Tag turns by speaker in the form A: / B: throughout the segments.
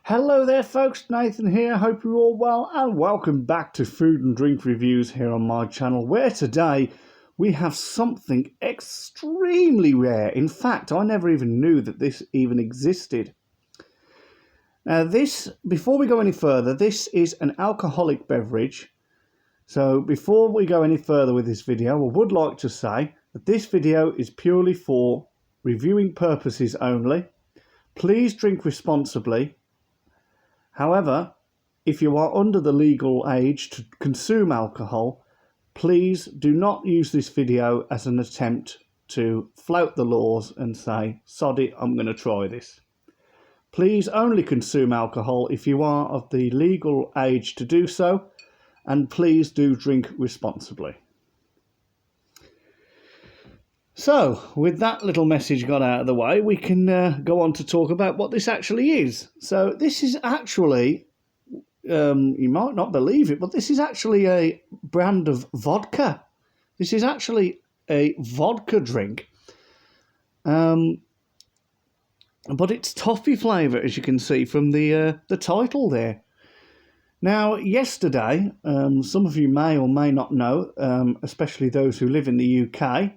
A: Hello there folks, Nathan here, hope you're all well and welcome back to Food and Drink Reviews here on my channel, where today we have something extremely rare. In fact, I never even knew that this even existed. Now before we go any further, this is an alcoholic beverage. So before we go any further with this video, I would like to say that this video is purely for reviewing purposes only. Please drink responsibly. However, if you are under the legal age to consume alcohol, please do not use this video as an attempt to flout the laws and say, sod it, I'm going to try this. Please only consume alcohol if you are of the legal age to do so, and please do drink responsibly. So, with that little message got out of the way, we can go on to talk about what this actually is. So, this is actually, you might not believe it, but this is actually a brand of vodka. This is actually a vodka drink. But it's toffee flavour, as you can see from the title there. Now, yesterday, some of you may or may not know, especially those who live in the UK,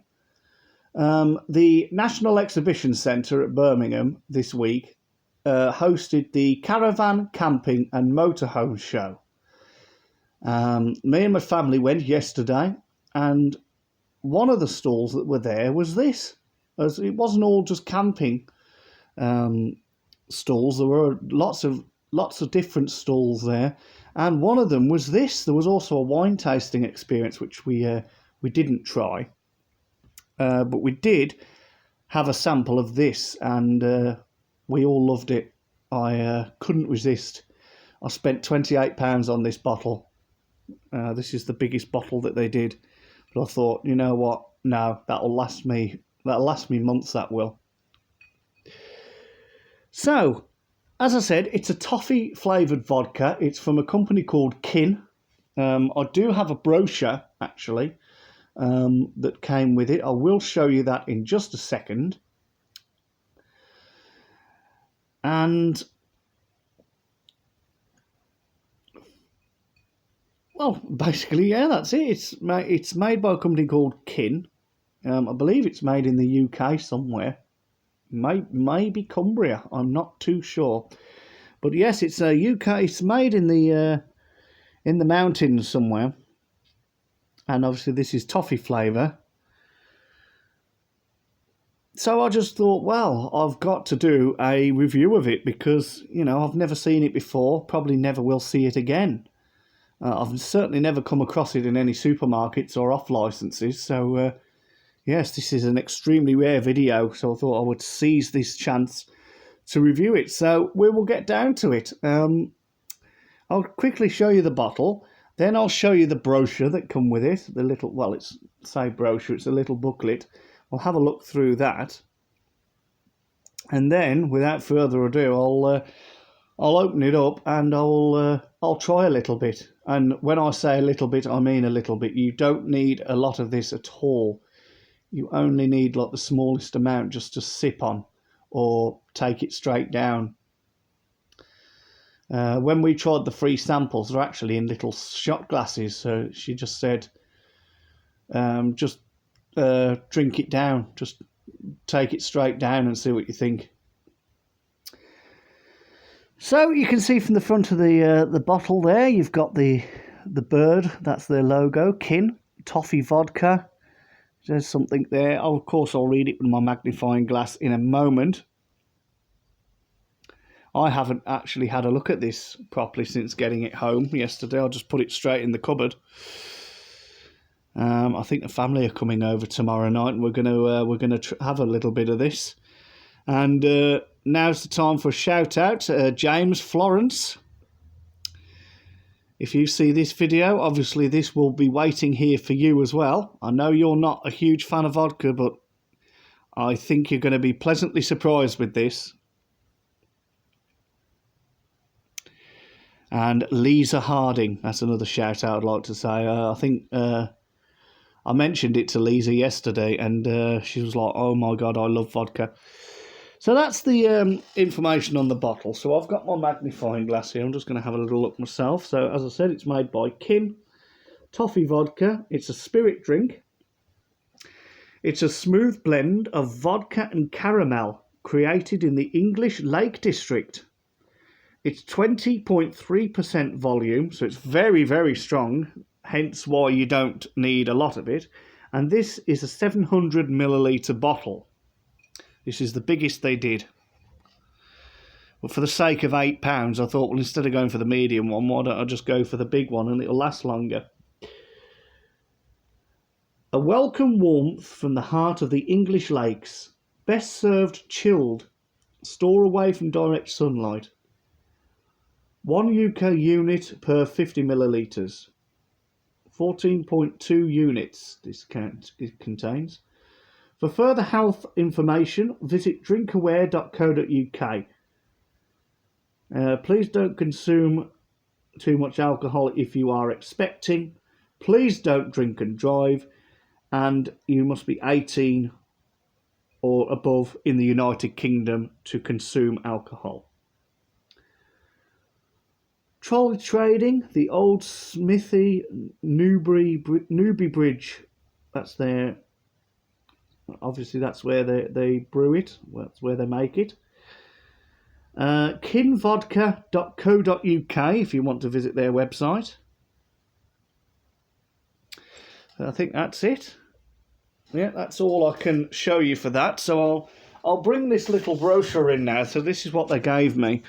A: the National Exhibition Centre at Birmingham this week hosted the Caravan, Camping and Motorhome Show. Me and my family went yesterday, and one of the stalls that were there was this. As it wasn't all just camping stalls. There were lots of different stalls there, and one of them was this. There was also a wine tasting experience, which we didn't try. But we did have a sample of this, and we all loved it. I couldn't resist. I spent £28 on this bottle. This is the biggest bottle that they did. But I thought, you know what? No, that'll last me months, that will. So, as I said, it's a toffee flavoured vodka. It's from a company called Kin. I do have a brochure, actually, that came with it. I will show you that in just a second. And well, basically, yeah, that's it. It's made by a company called Kin. I believe it's made in the UK somewhere. Maybe Cumbria. I'm not too sure. But yes, it's a UK. It's made in the mountains somewhere. And obviously this is toffee flavour. So I just thought, well, I've got to do a review of it because, you know, I've never seen it before, probably never will see it again. I've certainly never come across it in any supermarkets or off licenses. So, yes, this is an extremely rare video. So I thought I would seize this chance to review it. So we will get down to it. I'll quickly show you the bottle. Then I'll show you the brochure that come with it. The little, well, it's say brochure, it's a little booklet. We'll have a look through that. And then, without further ado, I'll open it up and I'll try a little bit. And when I say a little bit, I mean a little bit. You don't need a lot of this at all. You only need like the smallest amount just to sip on or take it straight down. When we tried the free samples, they're actually in little shot glasses. So she just said, just drink it down. Just take it straight down and see what you think. So you can see from the front of the bottle there, you've got the bird. That's their logo. Kin, toffee vodka. There's something there. Of course, I'll read it with my magnifying glass in a moment. I haven't actually had a look at this properly since getting it home yesterday. I'll just put it straight in the cupboard. I think the family are coming over tomorrow night, and we're gonna have a little bit of this. And now's the time for a shout out, James Florence. If you see this video, obviously this will be waiting here for you as well. I know you're not a huge fan of vodka, but I think you're going to be pleasantly surprised with this. And Lisa Harding, that's another shout out I'd like to say. I think I mentioned it to Lisa yesterday, and she was like, oh my God, I love vodka. So that's the information on the bottle. So I've got my magnifying glass here. I'm just going to have a little look myself. So as I said, it's made by Kin Toffee Vodka. It's a spirit drink. It's a smooth blend of vodka and caramel created in the English Lake District. It's 20.3% volume, so it's very, very strong, hence why you don't need a lot of it. And this is a 700 milliliter bottle. This is the biggest they did. But for the sake of £8, I thought, well, instead of going for the medium one, why don't I just go for the big one and it'll last longer. A welcome warmth from the heart of the English lakes. Best served chilled. Store away from direct sunlight. 1 UK unit per 50 millilitres. 14.2 units this contains. For further health information, visit drinkaware.co.uk. Please don't consume too much alcohol if you are expecting. Please don't drink and drive. And you must be 18 or above in the United Kingdom to consume alcohol. Trolley trading, the old Smithy Newby Bridge. That's their... Obviously, that's where they brew it. That's where they make it. Kinvodka.co.uk if you want to visit their website. I think that's it. Yeah, that's all I can show you for that. So I'll bring this little brochure in now. So this is what they gave me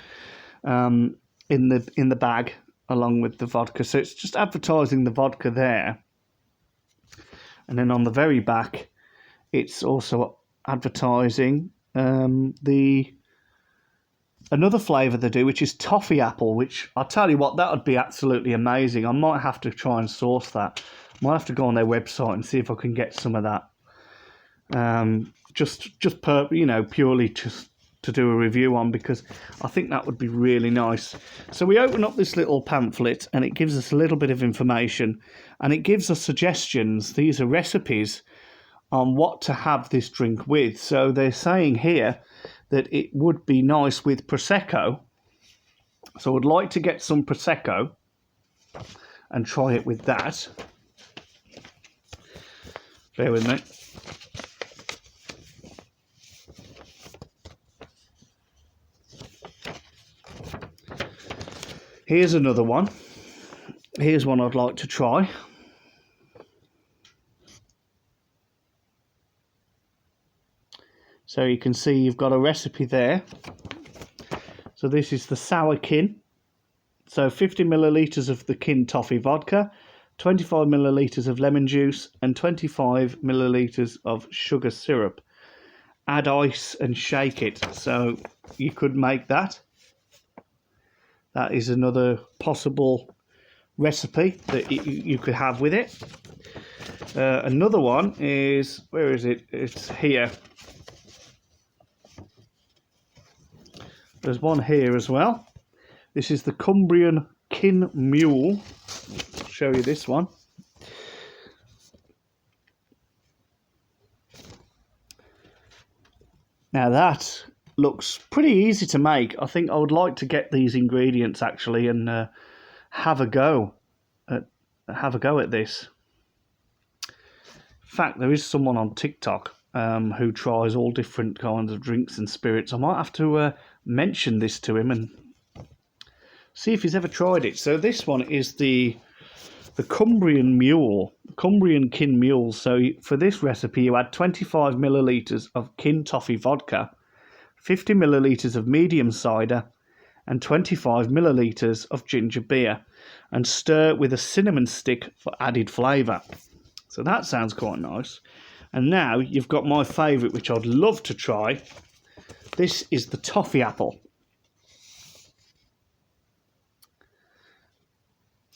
A: in the bag along with the vodka. So it's just advertising the vodka there, and then on the very back, it's also advertising another flavour they do, which is toffee apple, which I'll tell you what, that would be absolutely amazing. I might have to try and source that. I might have to go on their website and see if I can get some of that. Purely just to do a review on, because I think that would be really nice. So we open up this little pamphlet and it gives us a little bit of information, and it gives us suggestions. These are recipes on what to have this drink with. So they're saying here that it would be nice with Prosecco. So I'd like to get some Prosecco and try it with that. Bear with me. Here's another one. Here's one I'd like to try. So you can see you've got a recipe there. So this is the sour kin. So 50 millilitres of the Kin Toffee vodka, 25 millilitres of lemon juice, and 25 millilitres of sugar syrup. Add ice and shake it. So you could make that. That is another possible recipe that you could have with it. Another one is, where is it? It's here. There's one here as well. This is the Cumbrian Kin Mule. I'll show you this one. Now that looks pretty easy to make. I think I would like to get these ingredients actually and have a go at this. In fact, there is someone on TikTok who tries all different kinds of drinks and spirits. I might have to mention this to him and see if he's ever tried it. So this one is the Cumbrian Mule, Cumbrian Kin Mule. So for this recipe, you add 25 millilitres of Kin Toffee vodka, 50 millilitres of medium cider, and 25 millilitres of ginger beer, and stir with a cinnamon stick for added flavour. So that sounds quite nice. And now you've got my favourite, which I'd love to try. This is the toffee apple.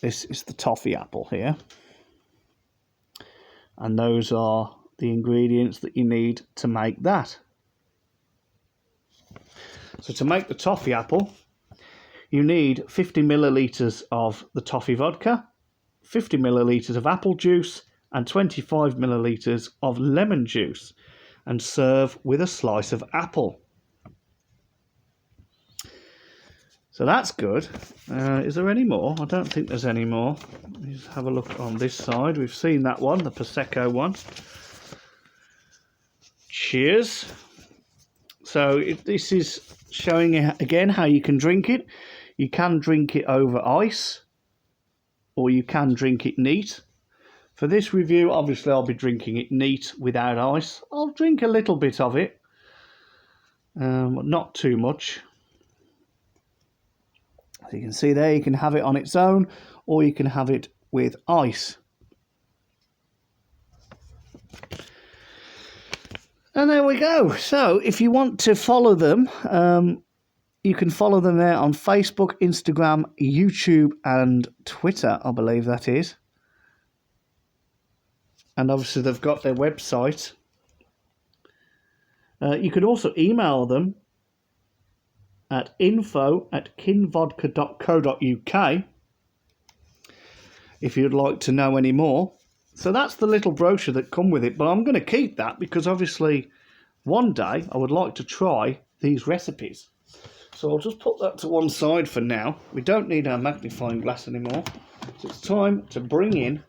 A: This is the toffee apple here. And those are the ingredients that you need to make that. So to make the toffee apple, you need 50 millilitres of the toffee vodka, 50 millilitres of apple juice, and 25 millilitres of lemon juice, and serve with a slice of apple. So that's good. Is there any more? I don't think there's any more. Let's have a look on this side. We've seen that one, the Prosecco one. Cheers. So this is showing again how you can drink it. You can drink it over ice, or you can drink it neat. For this review, obviously I'll be drinking it neat without ice. I'll drink a little bit of it, not too much. So you can see there, you can have it on its own, or you can have it with ice. And there we go. So if you want to follow them, you can follow them there on Facebook, Instagram, YouTube and Twitter, I believe that is. And obviously they've got their website. You can also email them at info@kinvodka.co.uk if you'd like to know any more. So that's the little brochure that come with it, but I'm going to keep that because obviously one day I would like to try these recipes. So I'll just put that to one side for now. We don't need our magnifying glass anymore. So it's time to bring in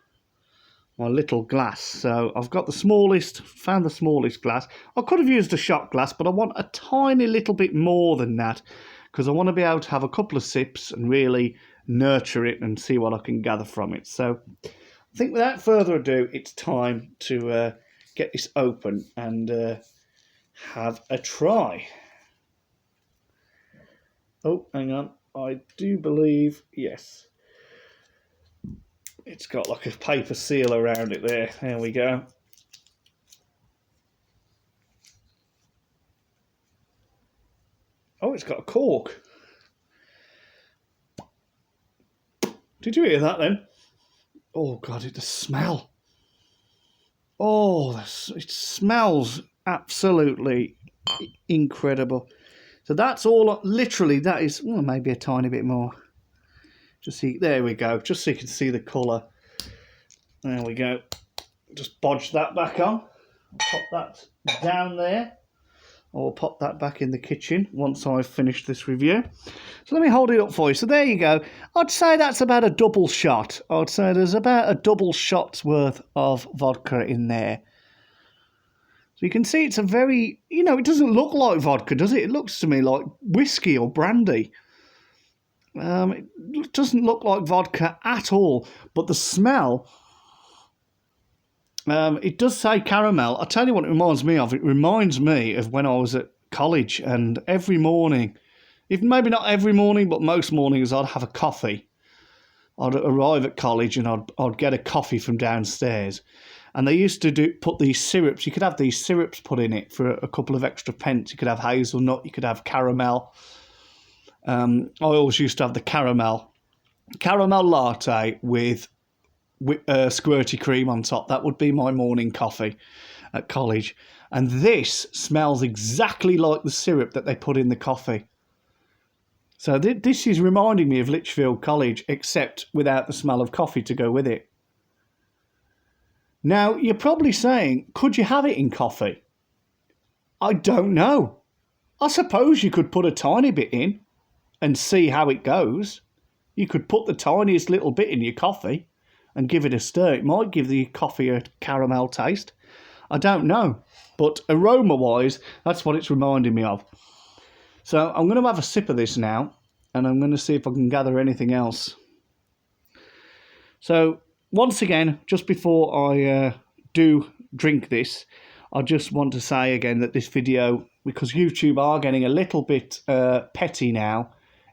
A: my little glass. So I've got the smallest, found the smallest glass. I could have used a shot glass, but I want a tiny little bit more than that because I want to be able to have a couple of sips and really nurture it and see what I can gather from it. So I think without further ado, it's time to get this open and have a try. Oh, hang on. I do believe, yes. It's got like a paper seal around it there. There we go. Oh, it's got a cork. Did you hear that then? Oh, God, the smell. Oh, it smells absolutely incredible. So that's all, literally, that is, well, maybe a tiny bit more. Just see, there we go, just so you can see the colour. There we go. Just bodge that back on. Pop that down there. Or pop that back in the kitchen once I've finished this review. So let me hold it up for you. So there you go. I'd say that's about a double shot. I'd say there's about a double shot's worth of vodka in there. So you can see it's a very, it doesn't look like vodka, does it? It looks to me like whiskey or brandy. It doesn't look like vodka at all, but the smell, it does say caramel. I'll tell you what it reminds me of. It reminds me of when I was at college, and every morning, even maybe not every morning, but most mornings I'd have a coffee. I'd arrive at college and I'd get a coffee from downstairs. And they used to put these syrups. You could have these syrups put in it for a couple of extra pence. You could have hazelnut, you could have caramel. I always used to have the caramel latte with squirty cream on top. That would be my morning coffee at college. And this smells exactly like the syrup that they put in the coffee. So this is reminding me of Lichfield College, except without the smell of coffee to go with it. Now, you're probably saying, could you have it in coffee? I don't know. I suppose you could put a tiny bit in and see how it goes. You could put the tiniest little bit in your coffee and give it a stir. It might give the coffee a caramel taste. I don't know. But aroma-wise, that's what it's reminding me of. So I'm going to have a sip of this now, and I'm going to see if I can gather anything else. So once again, just before I do drink this, I just want to say again that this video, because YouTube are getting a little bit petty now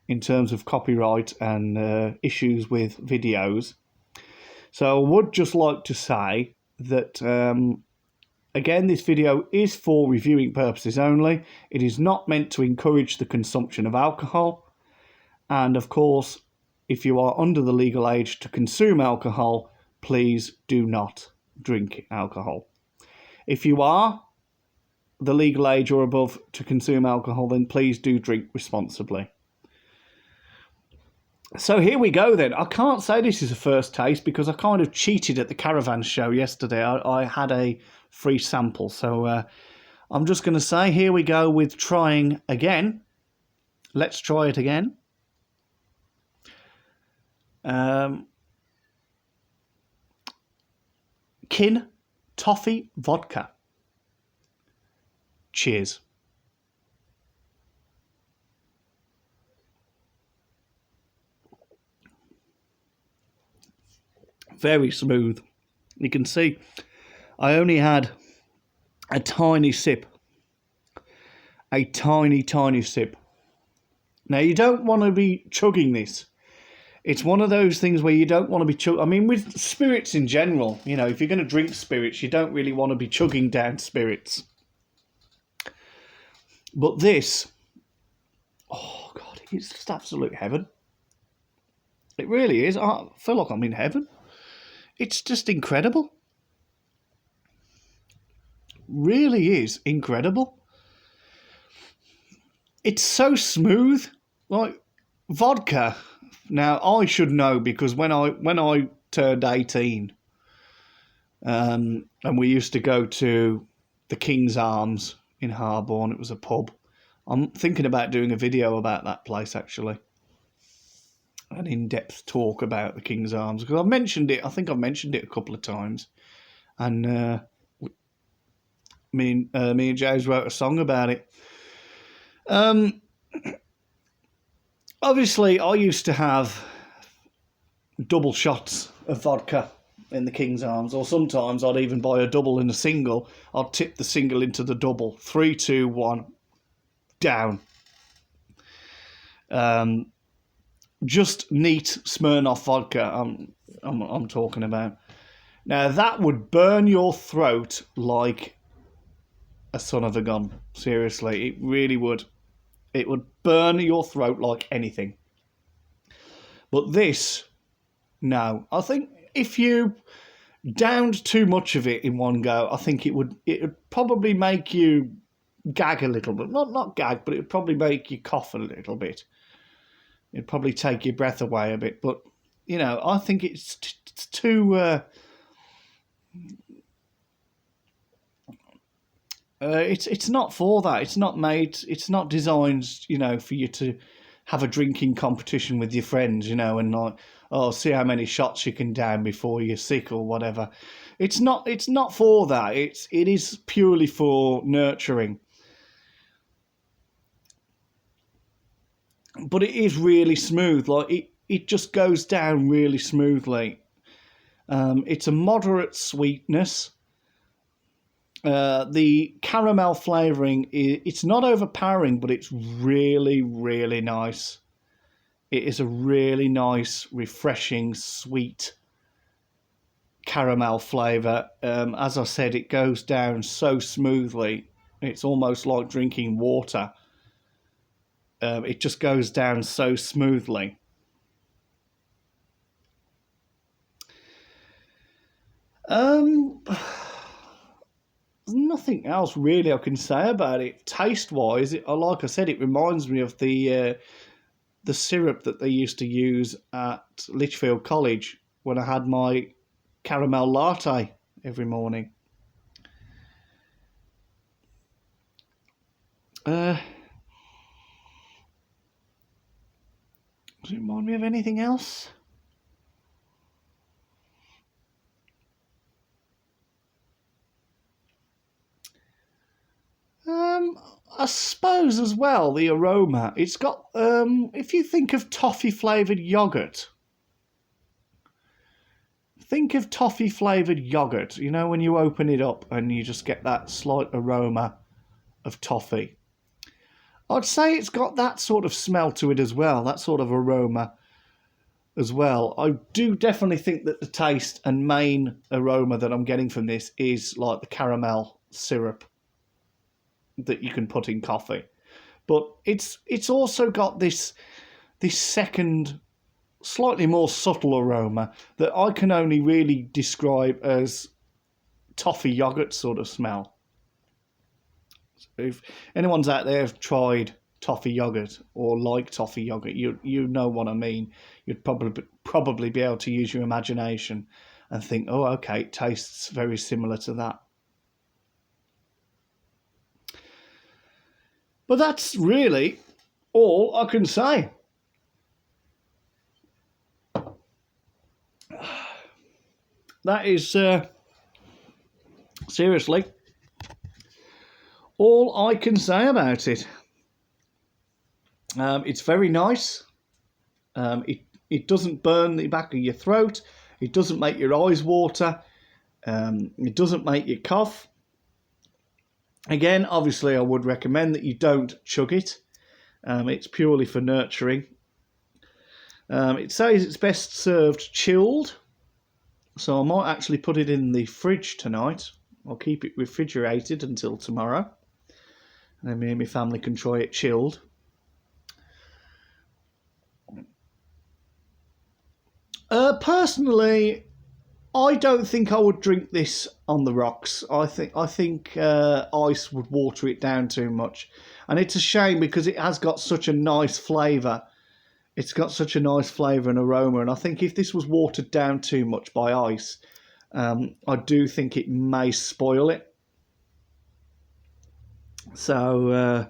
A: in terms of copyright and issues with videos. So I would just like to say that, again, this video is for reviewing purposes only. It is not meant to encourage the consumption of alcohol. And of course, if you are under the legal age to consume alcohol, please do not drink alcohol. If you are the legal age or above to consume alcohol, then please do drink responsibly. So here we go then. I can't say this is a first taste because I kind of cheated at the caravan show yesterday. I had a free sample. So I'm just going to say here we go with trying again. Let's try it again. Um, Toffee Vodka. Cheers. Very smooth. You can see I only had a tiny sip. A tiny, tiny sip. Now, you don't want to be chugging this. It's one of those things where you don't want to be chugging. I mean, with spirits in general, you know, if you're going to drink spirits, you don't really want to be chugging down spirits. But this, oh God, it's just absolute heaven. It really is. I feel like I'm in heaven. It's just incredible. Really is incredible. It's so smooth. Like vodka. Now I should know because when I turned 18, and we used to go to the King's Arms in Harborne. It was a pub. I'm thinking about doing a video about that place actually. An in-depth talk about the King's Arms because I've mentioned it. I think I've mentioned it a couple of times, and me and James wrote a song about it. Obviously, I used to have double shots of vodka in the King's Arms, or sometimes I'd even buy a double and a single. I'd tip the single into the double. 3, 2, 1, down. Just neat Smirnoff vodka. I'm talking about. Now that would burn your throat like a son of a gun. Seriously, it really would. It would burn your throat like anything. But this, no. I think if you downed too much of it in one go, I think it would probably make you gag a little bit. Not gag, but it would probably make you cough a little bit. It'd probably take your breath away a bit. But, you know, I think it's too... it's not for that. It's not made. It's not designed, you know, for you to have a drinking competition with your friends, you know, and like, oh, see how many shots you can down before you're sick or whatever. It's not. It's not for that. It is purely for nurturing. But it is really smooth. Like it just goes down really smoothly. It's a moderate sweetness. The caramel flavouring, it's not overpowering, but it's really, really nice. It is a really nice, refreshing, sweet caramel flavour. As I said, it goes down so smoothly. It's almost like drinking water. It just goes down so smoothly. There's nothing else really I can say about it. Taste-wise, like I said, it reminds me of the syrup that they used to use at Lichfield College when I had my caramel latte every morning. Does it remind me of anything else? I suppose as well, the aroma. It's got, if you think of toffee-flavoured yoghurt. Think of toffee-flavoured yoghurt. You know, when you open it up and you just get that slight aroma of toffee. I'd say it's got that sort of smell to it as well, that sort of aroma as well. I do definitely think that the taste and main aroma that I'm getting from this is like the caramel syrup that you can put in coffee. But it's also got this second, slightly more subtle aroma that I can only really describe as toffee yogurt sort of smell. So if anyone's out there have tried toffee yogurt or like toffee yogurt, you know what I mean. You'd probably be able to use your imagination and think, oh, okay, it tastes very similar to that. But that's really all I can say. that is seriously all I can say about it. It's very nice. It doesn't burn the back of your throat. It doesn't make your eyes water. It doesn't make you cough. Again, obviously, I would recommend that you don't chug it. It's purely for nurturing. It says it's best served chilled, so I might actually put it in the fridge tonight. I'll keep it refrigerated until tomorrow, and then me and my family can try it chilled. Personally, I don't think I would drink this on the rocks. I think ice would water it down too much, and it's a shame because it has got such a nice flavour. It's got such a nice flavour and aroma, and I think if this was watered down too much by ice, I do think it may spoil it. So,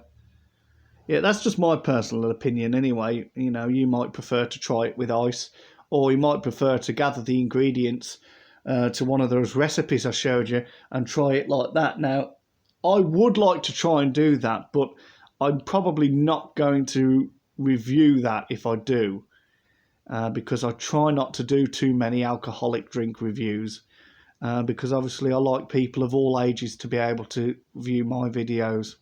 A: yeah, that's just my personal opinion anyway. You know, you might prefer to try it with ice, or you might prefer to gather the ingredients to one of those recipes I showed you and try it like that. Now, I would like to try and do that, but I'm probably not going to review that if I do, because I try not to do too many alcoholic drink reviews, because obviously I like people of all ages to be able to view my videos.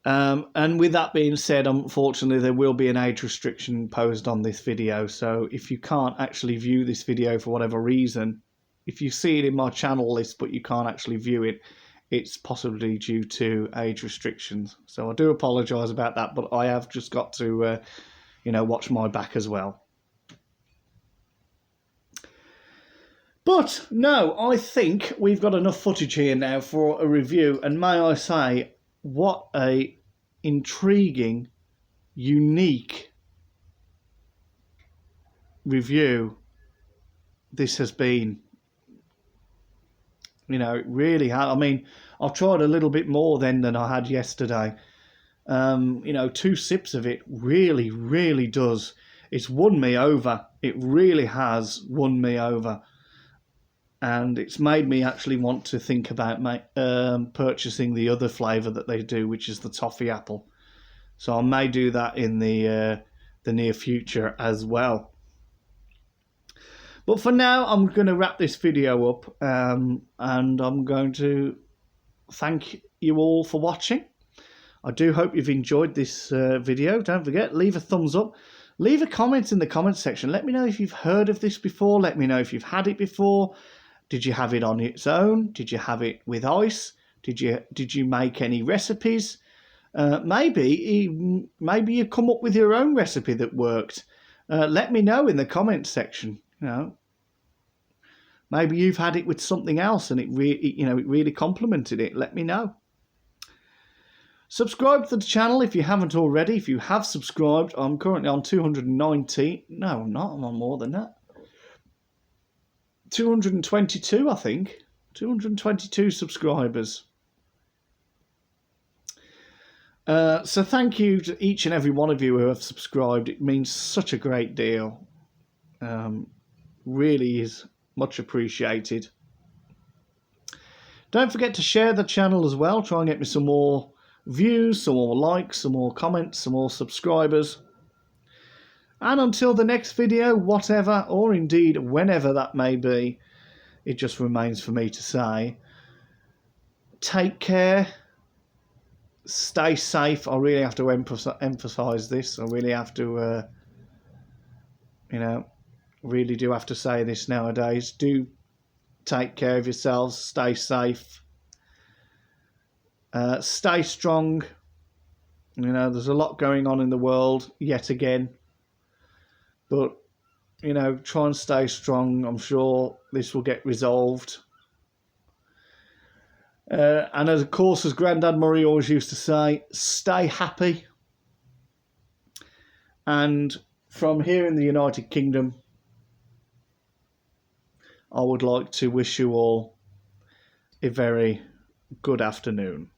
A: And with that being said, unfortunately there will be an age restriction imposed on this video, so if you can't actually view this video for whatever reason, if you see it in my channel list but you can't actually view it, it's possibly due to age restrictions. So I do apologise about that, but I have just got to, watch my back as well. But no, I think we've got enough footage here now for a review, and may I say, what a intriguing, unique review this has been. You know, it really has. I mean, I've tried a little bit more then than I had yesterday. 2 sips of it really, really does. It's won me over. It really has won me over. And it's made me actually want to think about purchasing the other flavour that they do, which is the toffee apple. So I may do that in the near future as well. But for now, I'm going to wrap this video up, and I'm going to thank you all for watching. I do hope you've enjoyed this video. Don't forget, leave a thumbs up. Leave a comment in the comment section. Let me know if you've heard of this before. Let me know if you've had it before. Did you have it on its own? Did you have it with ice? Did you make any recipes? Maybe you come up with your own recipe that worked. Let me know in the comment section. Maybe you've had it with something else and it really complemented it. Let me know. Subscribe to the channel if you haven't already. If you have subscribed, I'm currently on 290. No, I'm not. I'm on more than that. 222, I think. 222 subscribers. So thank you to each and every one of you who have subscribed. It means such a great deal. Really is much appreciated. Don't forget to share the channel as well. Try and get me some more views, some more likes, some more comments, some more subscribers. And until the next video, whatever, or indeed whenever that may be, it just remains for me to say, take care, stay safe. I really have to emphasise this. I really have to, really do have to say this nowadays. Do take care of yourselves, stay safe, stay strong. There's a lot going on in the world yet again, but try and stay strong. I'm sure this will get resolved. And of course, as Grandad Murray always used to say, stay happy. And from here in the United Kingdom, I would like to wish you all a very good afternoon.